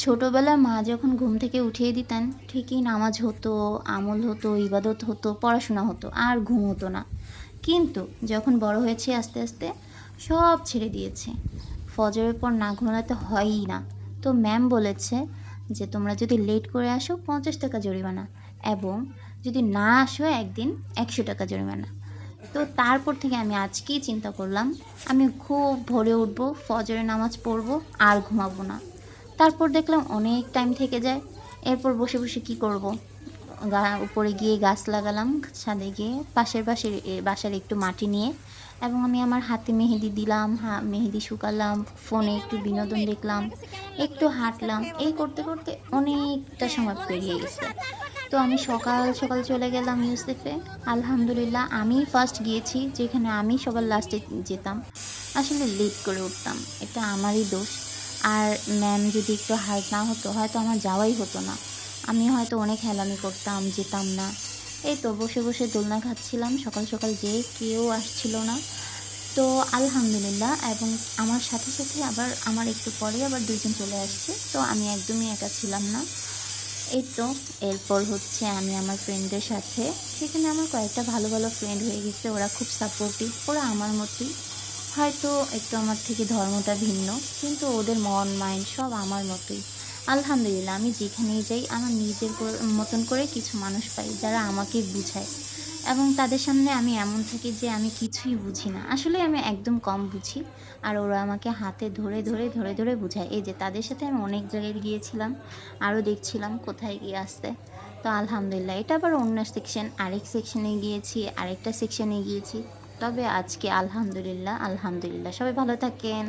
ছোটবেলায় মা যখন ঘুম থেকে উঠিয়ে দিতেন ঠিকই নামাজ হতো, আমল হতো, ইবাদত হতো, পড়াশোনা হতো, আর ঘুম হতো না। কিন্তু যখন বড় হয়েছি আস্তে আস্তে সব ছেড়ে দিয়েছি। ফজরের পর না ঘুমাতে হয়ই না। তো ম্যাম বলেছে যে তোমরা যদি লেট করে আসো 50 টাকা জরিমানা, এবং যদি না আসো একদিন 100 টাকা জরিমানা। তো তারপর থেকে আমি আজকেই চিন্তা করলাম আমি খুব ভোরে উঠবো, ফজরের নামাজ পড়বো, আর ঘুমাবো না। তারপর দেখলাম অনেক টাইম থেকে যায়। এরপর বসে বসে কি করব, উপরে গিয়ে গাছ লাগালাম, ছাদে গিয়ে পাশের বাসার একটু মাটি নিয়ে, এবং আমি আমার হাতে মেহেদি দিলাম, মেহেদি শুকালাম, ফোনে একটু বিনোদন দেখলাম, একটু হাঁটলাম, এই করতে করতে অনেকটা সময় পেরিয়ে গেছে। তো আমি সকাল সকাল চলে গেলাম ইউসেফে। আলহামদুলিল্লাহ আমি ফার্স্ট গিয়েছি, যেখানে আমি সবার লাস্টে যেতাম। আসলে লেট করে উঠতাম, এটা আমারই দোষ। আর ম্যাম যদি একটু হার্ড না হতো হয়তো আমার যাওয়াই হতো না। আমি হয়তো অনেক হেলামি করতাম, যেতাম না। এই তো বসে বসে দোলনা খাচ্ছিলাম, সকাল সকাল যেয়ে কেউ আসছিল না। তো আলহামদুলিল্লাহ, এবং আমার সাথে সাথে আবার আমার একটু পরে আবার দুইজন চলে আসছে, তো আমি একদমই একা ছিলাম না। এই তো এরপর হচ্ছে আমি আমার ফ্রেন্ডদের সাথে, সেখানে আমার কয়েকটা ভালো ভালো ফ্রেন্ড হয়ে গেছে, ওরা খুব সাপোর্টিভ, ওরা আমার মতোই। হয়তো একটু আমার থেকে ধর্মটা ভিন্ন, কিন্তু ওদের মন মাইন্ড সব আমার মতোই। আলহামদুলিল্লাহ, আমি যেখানেই যাই আমার নিজের মতন করে কিছু মানুষ পাই যারা আমাকে বুঝায়, এবং তাদের সামনে আমি এমন থাকি যে আমি কিছুই বুঝি না, আসলে আমি একদম কম বুঝি। আর ওরা আমাকে হাতে ধরে ধরে ধরে ধরে বুঝায়। এই যে তাদের সাথে আমি অনেক জায়গায় গিয়েছিলাম, আরও দেখছিলাম কোথায় গিয়ে আসতে। তো আলহামদুলিল্লাহ, এটা আবার অন্য সেকশন, আরেক সেকশনে গিয়েছি, আরেকটা সেকশনে গিয়েছি। তবে আজকে আলহামদুলিল্লাহ, আলহামদুলিল্লাহ, সবাই ভালো থাকেন।